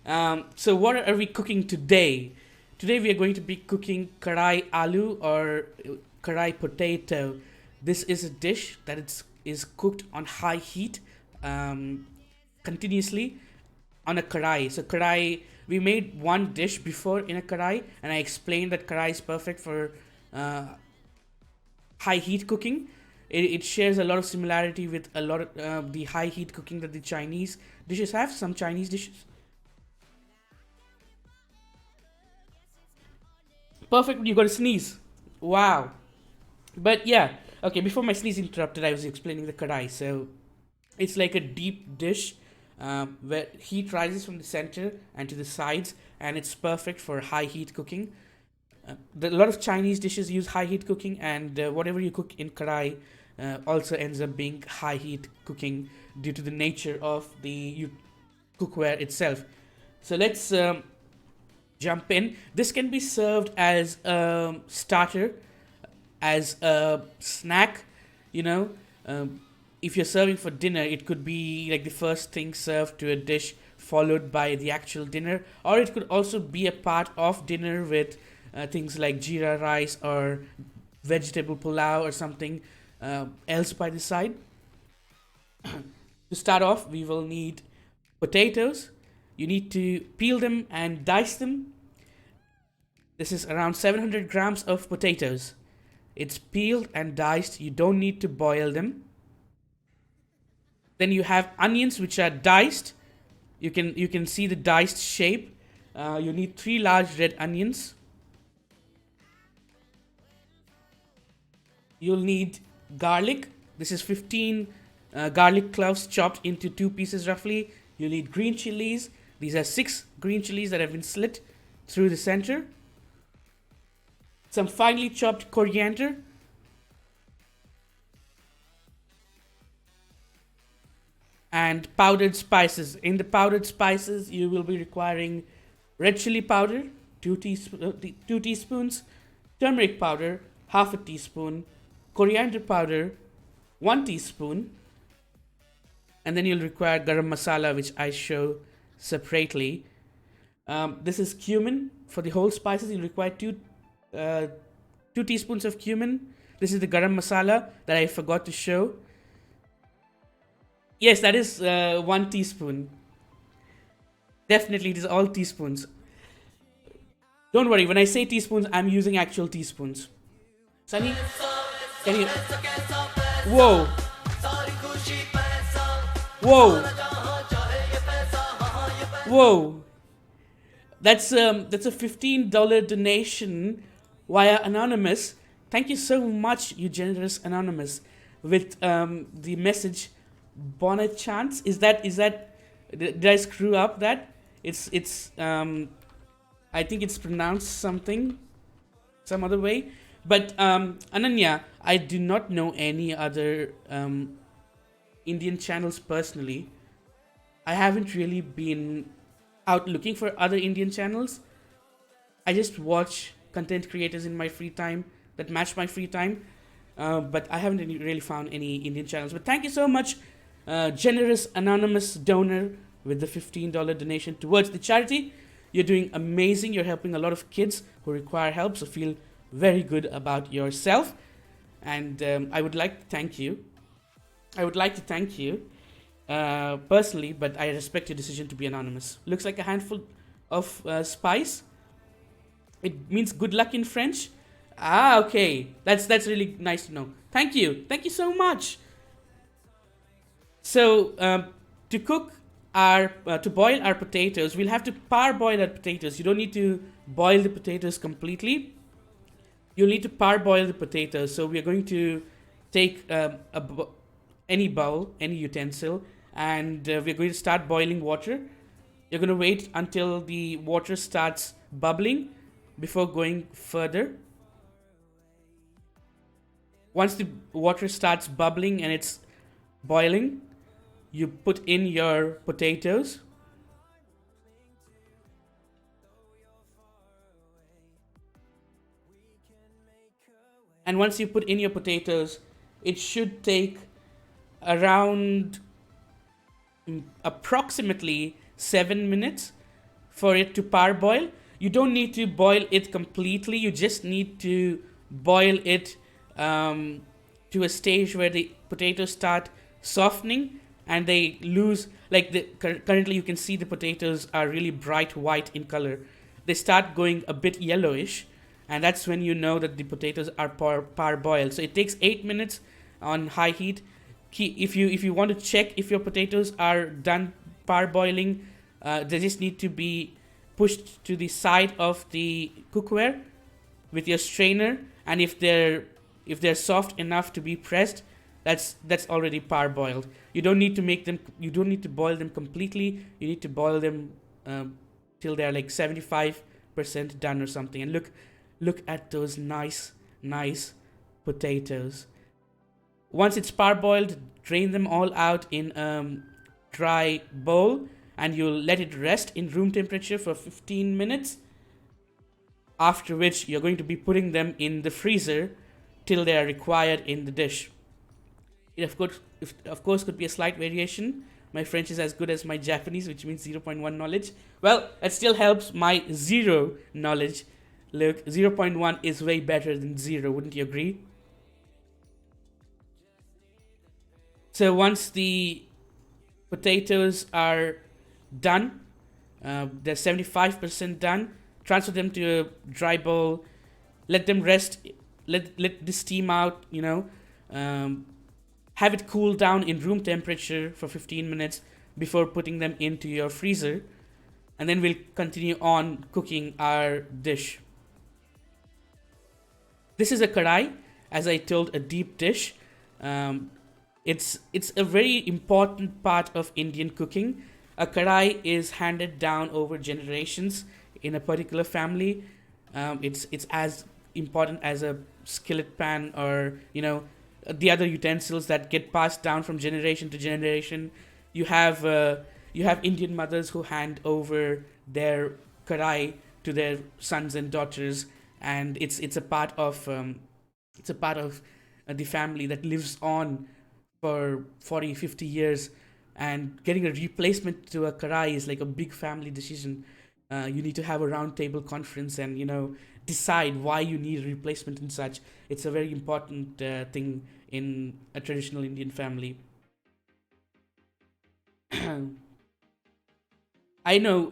So what are we cooking today? Today we are going to be cooking Kadai Aloo or Kadai potato. This is a dish that is cooked on high heat um, continuously on a kadai. So kadai, we made one dish before in a kadai, and I explained that kadai is perfect for uh, high heat cooking. It shares a lot of similarity with a lot of the high heat cooking that the Chinese dishes have. Some Chinese dishes. Perfect. You got to sneeze. Wow. But yeah. Okay. Before my sneeze interrupted, I was explaining the kadai. So it's like a deep dish where heat rises from the center and to the sides, and it's perfect for high heat cooking. A lot of Chinese dishes use high heat cooking, and whatever you cook in kadai also ends up being high heat cooking due to the nature of the cookware itself. So let's jump in. This can be served as a starter, as a snack, you know. If you're serving for dinner, it could be like the first thing served to a dish, followed by the actual dinner, or it could also be a part of dinner with things like jeera rice or vegetable pulao or something else by the side. To start off, we will need potatoes. You need to peel them and dice them. This is around 700 grams of potatoes. It's peeled and diced. You don't need to boil them. Then you have onions which are diced. You can see the diced shape. You need three large red onions. You'll need garlic. This is 15 garlic cloves chopped into two pieces roughly. You'll need green chilies. These are six green chilies that have been slit through the center. Some finely chopped coriander, and powdered spices. In the powdered spices, you will be requiring red chili powder, 2 teaspoons, turmeric powder, half a teaspoon, coriander powder, 1 teaspoon, and then you'll require garam masala, which I show separately. This is cumin. For the whole spices, you'll require uh, 2 teaspoons of cumin. This is the garam masala that I forgot to show. Yes, that is 1 teaspoon. Definitely, it is all teaspoons. Don't worry, when I say teaspoons, I'm using actual teaspoons. Sunny, can you? Whoa, whoa, whoa! That's a $15 donation via anonymous. Thank you so much, you generous anonymous, with the message bonnet chance. Is that did I screw up that? It's I think it's pronounced something some other way. But Ananya, I do not know any other Indian channels personally. I haven't really been out looking for other Indian channels. I just watch content creators in my free time that match my free time. But I haven't really found any Indian channels. But thank you so much, generous anonymous donor, with the $15 donation towards the charity. You're doing amazing. You're helping a lot of kids who require help. So feel very good about yourself. And I would like to thank you. I would like to thank you personally, but I respect your decision to be anonymous. Looks like a handful of spice. It means good luck in French. Ah, okay. That's really nice to know. Thank you. Thank you so much. So to cook our to boil our potatoes, we'll have to parboil our potatoes. You don't need to boil the potatoes completely. You'll need to parboil the potatoes. So we are going to take any bowl, any utensil, and we're going to start boiling water. You're going to wait until the water starts bubbling before going further. Once the water starts bubbling and it's boiling, you put in your potatoes. And once you put in your potatoes, it should take around approximately 7 minutes for it to parboil. You don't need to boil it completely. You just need to boil it um, to a stage where the potatoes start softening and they lose, like currently you can see the potatoes are really bright white in color. They start going a bit yellowish, and that's when you know that the potatoes are parboiled. So it takes 8 minutes on high heat. If you want to check if your potatoes are done parboiling, they just need to be pushed to the side of the cookware with your strainer, and if they're soft enough to be pressed, that's already parboiled. You don't need to boil them completely. You need to boil them till they're like 75% done or something. And look at those nice potatoes. Once it's parboiled, drain them all out in dry bowl, and you'll let it rest in room temperature for 15 minutes, after which you're going to be putting them in the freezer till they are required in the dish. It of course could be a slight variation. My French is as good as my Japanese, which means zero point 0.1 knowledge. Well, it still helps my zero knowledge. Look, zero point 0.1 is way better than zero, wouldn't you agree? So once the potatoes are done, they're 75% done, transfer them to a dry bowl, let them rest, let the steam out, um, have it cool down in room temperature for 15 minutes before putting them into your freezer, and then we'll continue on cooking our dish. This is a kadai, as I told, a deep dish. Um, it's a very important part of Indian cooking. A kadai is handed down over generations in a particular family. It's as important as a skillet pan, or the other utensils that get passed down from generation to generation. You have Indian mothers who hand over their kadai to their sons and daughters, and it's a part of the family that lives on for 40, 50 years. And getting a replacement to a kadai is like a big family decision. You need to have a round table conference and decide why you need a replacement and such. It's a very important thing in a traditional Indian family. I know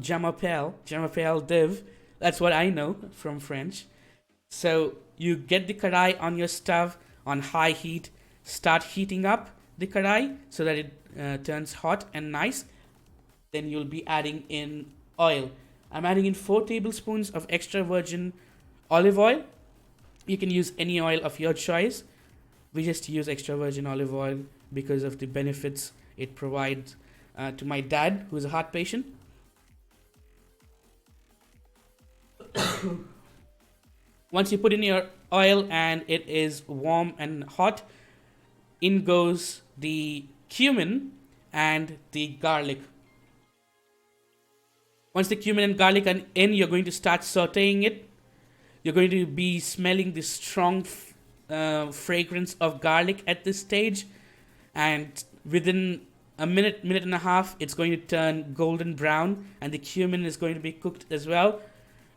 Jamapel Div. That's what I know from French. So you get the kadai on your stove on high heat, start heating up the kadai so that it turns hot and nice. Then you'll be adding in oil. I'm adding in 4 tablespoons of extra virgin olive oil. You can use any oil of your choice. We just use extra virgin olive oil because of the benefits it provides to my dad, who's a heart patient. Once you put in your oil and it is warm and hot, in goes the cumin and the garlic. Once the cumin and garlic are in, you're going to start sauteing it. You're going to be smelling the strong fragrance of garlic at this stage, and within a minute and a half, it's going to turn golden brown, and the cumin is going to be cooked as well.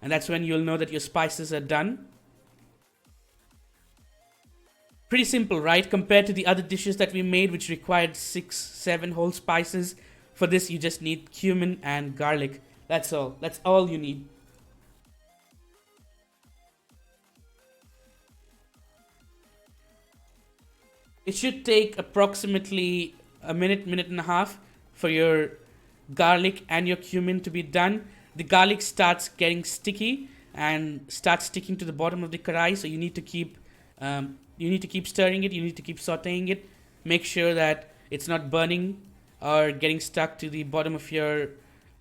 And that's when you'll know that your spices are done. Pretty simple, right? Compared to the other dishes that we made, which required 6, 7 whole spices. For this, you just need cumin and garlic. That's all. That's all you need. It should take approximately a minute and a half for your garlic and your cumin to be done. The garlic starts getting sticky and starts sticking to the bottom of the karahi, so you need to keep stirring it. You need to keep sautéing it. Make sure that it's not burning or getting stuck to the bottom of your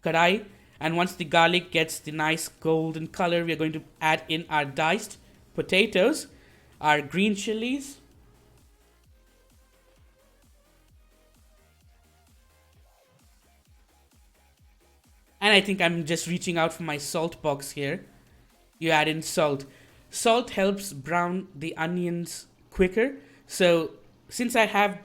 karahi. And once the garlic gets the nice golden color, we are going to add in our diced potatoes, our green chilies, and I think I'm just reaching out for my salt box here. You add in salt. Salt helps brown the onions quicker. So since I have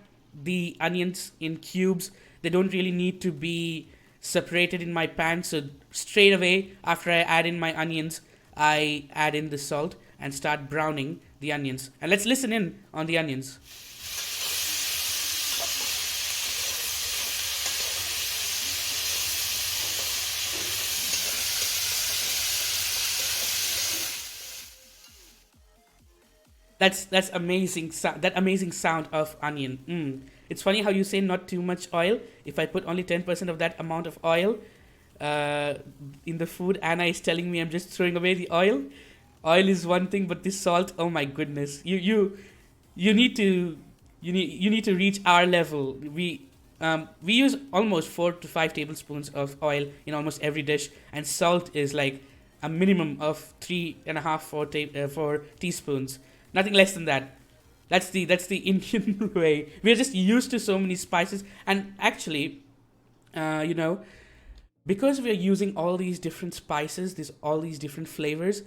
the onions in cubes, they don't really need to be separated in my pan. So straight away after I add in my onions, I add in the salt and start browning the onions. And let's listen in on the onions. That's amazing. That amazing sound of onion. It's funny how you say not too much oil. If I put only 10% of that amount of oil uh, in the food, Anna is telling me I'm just throwing away the oil. Oil is one thing, but this salt, oh my goodness, you need to you need to reach our level. We use almost 4 to 5 tablespoons of oil in almost every dish, and salt is like a minimum of 3.5 4 teaspoons, nothing less than that. That's the Indian way. We're just used to so many spices, and actually, you know, because we're using all these different spices, this all these different flavors,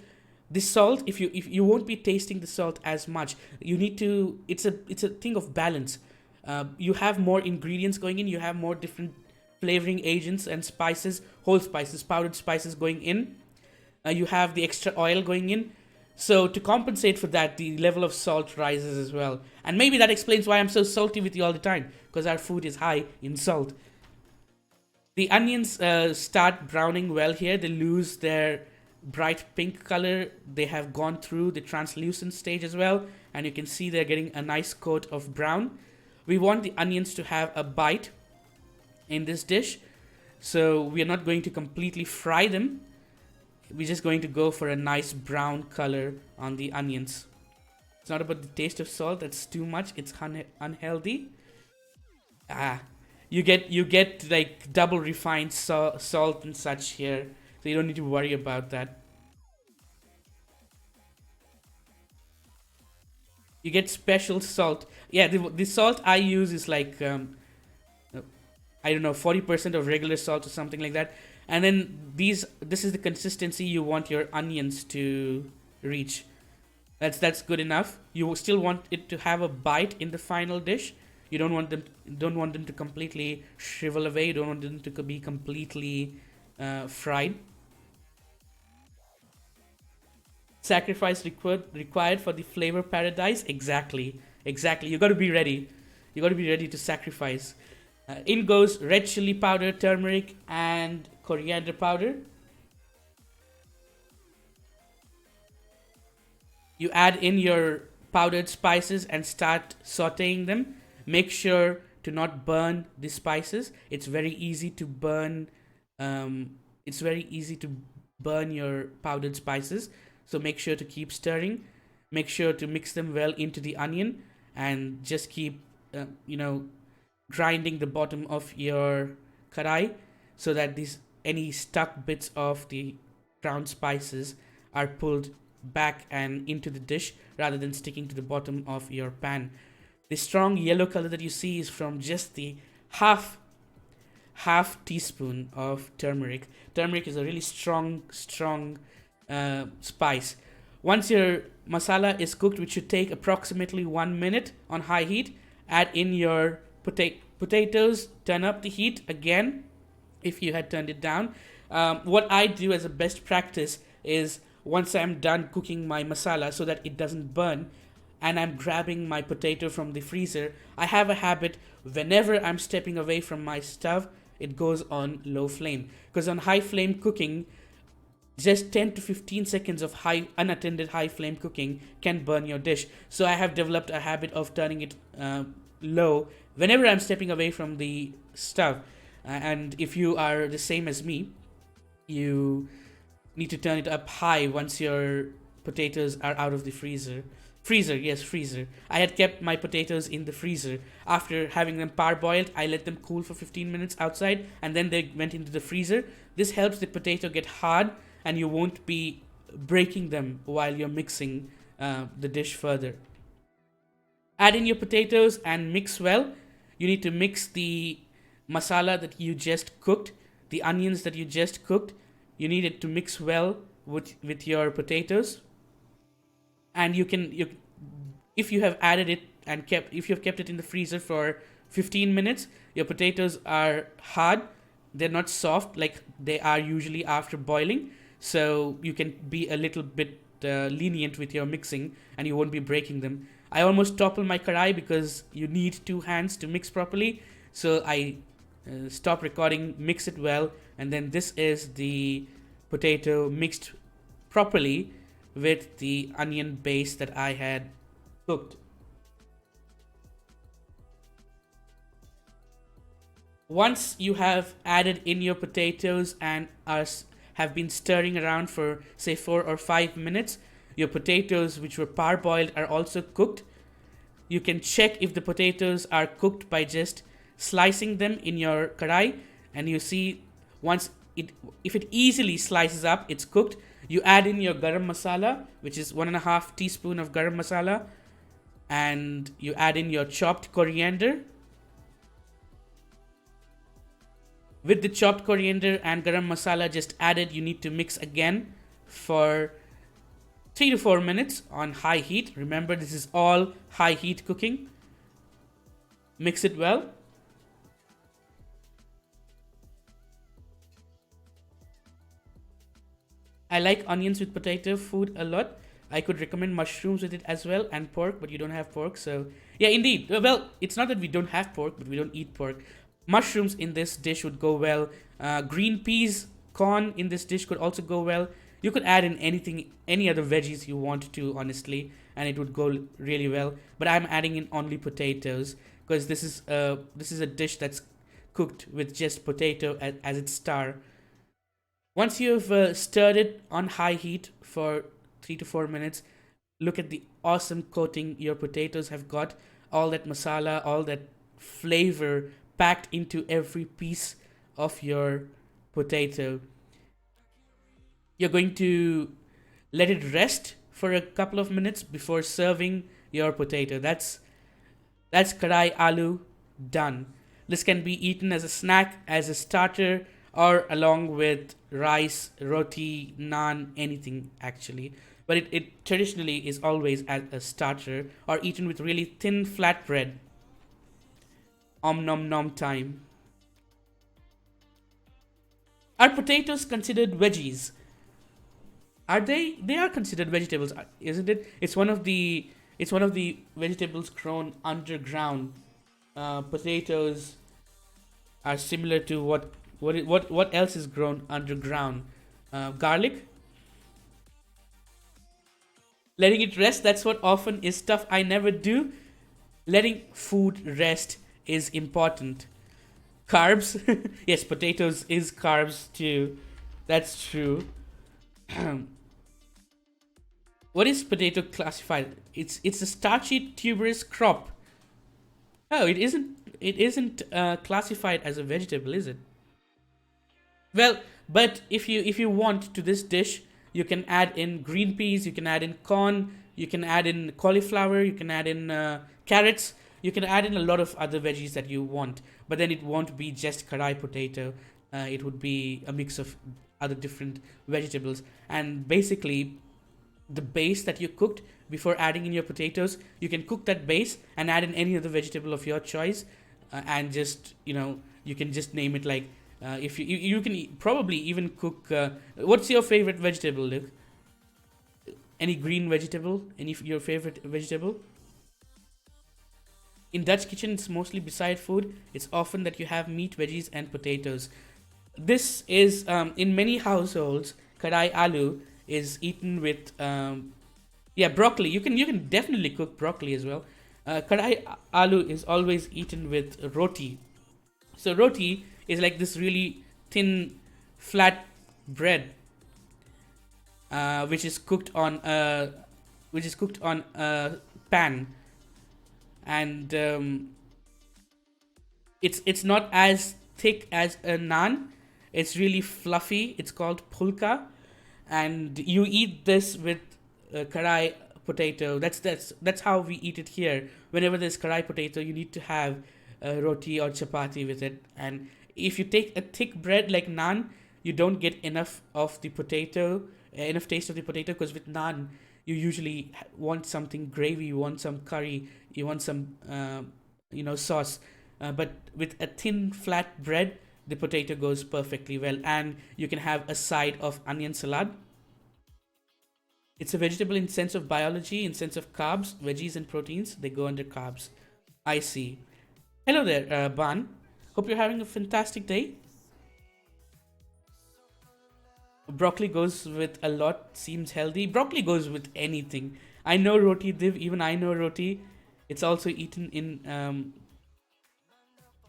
the salt, if you won't be tasting the salt as much, you need to, it's a thing of balance. You have more ingredients going in, you have more different flavoring agents and spices, whole spices, powdered spices going in, you have the extra oil going in. So to compensate for that, the level of salt rises as well, and maybe that explains why I'm so salty with you all the time, because our food is high in salt. The onions start browning well here. They lose their bright pink color. They have gone through the translucent stage as well, and you can see they're getting a nice coat of brown. We want the onions to have a bite in this dish, so we are not going to completely fry them. We're just going to go for a nice brown color on the onions. It's not about the taste of salt, that's too much, it's unhealthy. Ah, you get like double refined salt and such here, so you don't need to worry about that. You get special salt. Yeah, the salt I use is like I don't know, 40% of regular salt or something like that. And then this is the consistency you want your onions to reach. That's good enough. You still want it to have a bite in the final dish. You don't want them to completely shrivel away. You don't want them to be completely fried. Sacrifice required for the flavor paradise. Exactly. You got to be ready. You got to be ready to sacrifice. In goes red chili powder, turmeric, and coriander powder. You add in your powdered spices and start sauteing them. Make sure to not burn the spices. It's very easy to burn. It's very easy to burn your powdered spices. So make sure to keep stirring. Make sure to mix them well into the onion, and just keep, you know, grinding the bottom of your kadai, so that these any stuck bits of the ground spices are pulled back and into the dish rather than sticking to the bottom of your pan. The strong yellow color that you see is from just the half half teaspoon of turmeric. Turmeric is a really strong spice. Once your masala is cooked, which should take approximately 1 minute on high heat, add in your potatoes. Turn up the heat again if you had turned it down. What I do as a best practice is, once I'm done cooking my masala so that it doesn't burn, and I'm grabbing my potato from the freezer, I have a habit, whenever I'm stepping away from my stove, it goes on low flame. Because on high flame cooking, just 10 to 15 seconds of high unattended high flame cooking can burn your dish. So I have developed a habit of turning it low whenever I'm stepping away from the stove. And if you are the same as me, you need to turn it up high once your potatoes are out of the freezer. Freezer. I had kept my potatoes in the freezer. After having them parboiled, I let them cool for 15 minutes outside, and then they went into the freezer. This helps the potato get hard, and you won't be breaking them while you're mixing the dish further. Add in your potatoes and mix well. You need to mix the masala that you just cooked, the onions that you just cooked. You need it to mix well with your potatoes. And if you have added it and kept if you have kept it in the freezer for 15 minutes, your potatoes are hard. they're not soft like they are usually after boiling. So you can be a little bit lenient with your mixing, and you won't be breaking them. I almost topple my karai because you need two hands to mix properly. So I stop recording, mix it well, and then this is the potato mixed properly with the onion base that I had cooked. Once you have added in your potatoes and have been stirring around for say 4 or 5 minutes, your potatoes, which were parboiled, are also cooked. You can check if the potatoes are cooked by just slicing them in your karai, and you see once it if it easily slices up, it's cooked. You add in your garam masala, which is 1.5 teaspoon of garam masala, and you add in your chopped coriander. With the chopped coriander and garam masala just added, you need to mix again for 3 to 4 minutes on high heat. Remember, this is all high heat cooking. Mix it well. I like onions with potato food a lot. I could recommend mushrooms with it as well, and pork, but you don't have pork. So, yeah, indeed. Well, it's not that we don't have pork, but we don't eat pork. Mushrooms in this dish would go well. Green peas, corn in this dish could also go well. You could add in anything, any other veggies you want to, honestly, and it would go really well. But I'm adding in only potatoes because this is a dish that's cooked with just potato as its star. Once you've stirred it on high heat for 3 to 4 minutes, look at the awesome coating your potatoes have got. All that masala, all that flavor packed into every piece of your potato. You're going to let it rest for a couple of minutes before serving your potato. That's kadai aloo done. This can be eaten as a snack, as a starter, or along with rice, roti, naan, anything actually. But it traditionally is always as a starter or eaten with really thin flat bread. Om nom nom time. Are potatoes considered veggies? Are they? They are considered vegetables, isn't it? It's one of the vegetables grown underground. Potatoes are similar to what else is grown underground? Garlic. Letting it rest. That's what often is stuff I never do. Letting food rest is important. Carbs. Yes, potatoes is carbs too. That's true. What is potato classified? It's a starchy tuberous crop. Oh, it isn't classified as a vegetable, is it? Well, but if you want to this dish, you can add in green peas, you can add in corn, you can add in cauliflower, you can add in carrots, you can add in a lot of other veggies that you want. But then it won't be just karai potato. It would be a mix of other different vegetables, and basically the base that you cooked before adding in your potatoes, you can cook that base and add in any other vegetable of your choice, and just you can just name it like if you can probably even cook. What's your favorite vegetable, Luke? Any green vegetable? Your favorite vegetable? In Dutch kitchen, it's mostly beside food. It's often that you have meat, veggies, and potatoes. This is in many households. Kadai aloo is eaten with yeah, broccoli. You can definitely cook broccoli as well. Kadai aloo is always eaten with roti. So roti is like this really thin, flat bread, which is cooked on a pan, and it's not as thick as a naan. It's really fluffy. It's called pulka, and you eat this with karai potato. That's how we eat it here. Whenever there's karai potato, you need to have roti or chapati with it. And if you take a thick bread like naan, you don't get enough taste of the potato, because with naan you usually want something gravy, you want some curry, you want some sauce. But with a thin flat bread, the potato goes perfectly well, and you can have a side of onion salad. It's a vegetable in sense of biology, in sense of carbs, veggies and proteins. They go under carbs. I see. Hello there, Ban. Hope you're having a fantastic day. Broccoli goes with a lot. Seems healthy. Broccoli goes with anything. I know roti div. Even I know roti. It's also eaten in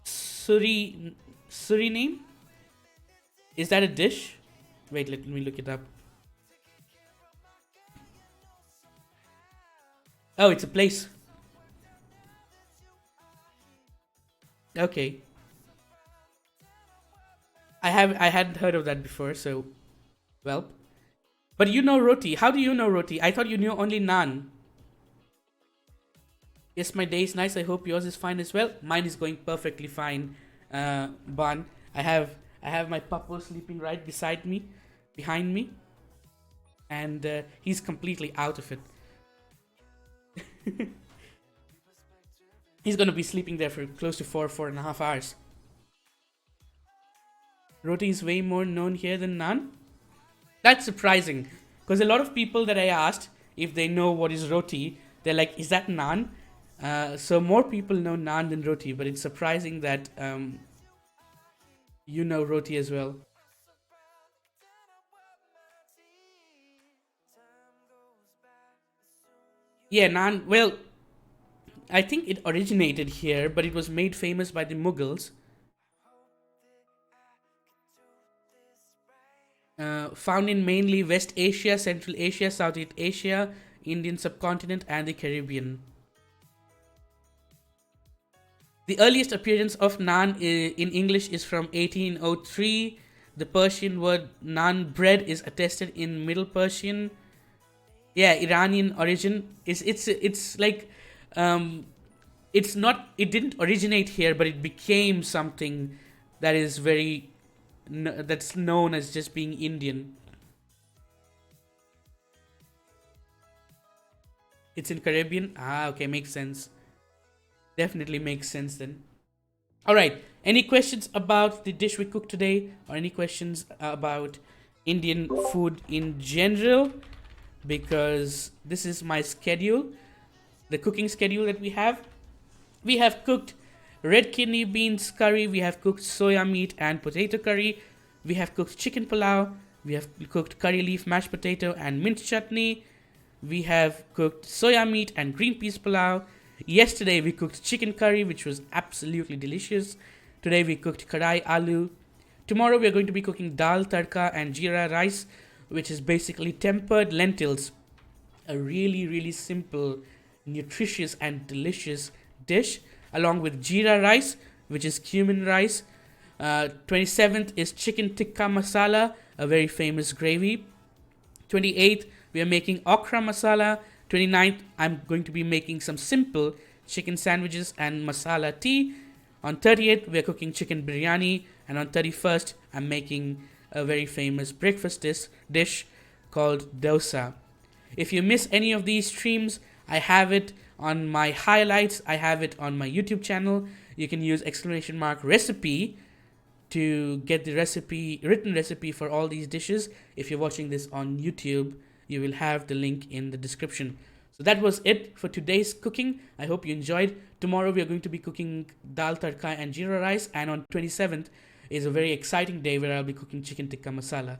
Suriname. Is that a dish? Wait, let me look it up. Oh, it's a place. Okay. I hadn't heard of that before, so well. But you know roti. How do you know roti? I thought you knew only naan. Yes, my day is nice. I hope yours is fine as well. Mine is going perfectly fine, Ban. I have my puppo sleeping right beside me, behind me, and he's completely out of it. He's gonna be sleeping there for close to 4.5 hours. Roti is way more known here than naan. That's surprising, because a lot of people that I asked if they know what is roti, they're like, "Is that naan?" So more people know naan than roti, but it's surprising that you know roti as well. Yeah, naan. Well, I think it originated here, but it was made famous by the Mughals. Found in mainly West Asia, Central Asia, Southeast Asia, Indian subcontinent, and the Caribbean. The earliest appearance of naan in English is from 1803. The Persian word naan bread is attested in Middle Persian. Yeah, Iranian origin. It's like um, it's not. It didn't originate here, but it became something that is very that's known as just being Indian. It's in Caribbean. Ah, okay, makes sense. Definitely makes sense then. All right. Any questions about the dish we cooked today, or any questions about Indian food in general? Because this is my schedule, the cooking schedule that we have. We have cooked red kidney beans curry, we have cooked soya meat and potato curry, we have cooked chicken pulao, we have cooked curry leaf mashed potato and mint chutney, we have cooked soya meat and green peas pulao. Yesterday we cooked chicken curry, which was absolutely delicious. Today we cooked kadai aloo. Tomorrow we are going to be cooking dal tadka and jeera rice, which is basically tempered lentils. A really, really simple, nutritious, and delicious dish, along with jeera rice, which is cumin rice. 27th is chicken tikka masala, a very famous gravy. 28th, we are making okra masala. 29th, I'm going to be making some simple chicken sandwiches and masala tea. On 30th, we are cooking chicken biryani. And on 31st, I'm making a very famous breakfast dish called dosa. If you miss any of these streams, I have it on my highlights. I have it on my YouTube channel. You can use exclamation mark recipe to get the recipe, written recipe for all these dishes. If you're watching this on YouTube, you will have the link in the description. So that was it for today's cooking. I hope you enjoyed. Tomorrow we are going to be cooking dal tadka and jeera rice, and on 27th is a very exciting day where I'll be cooking chicken tikka masala.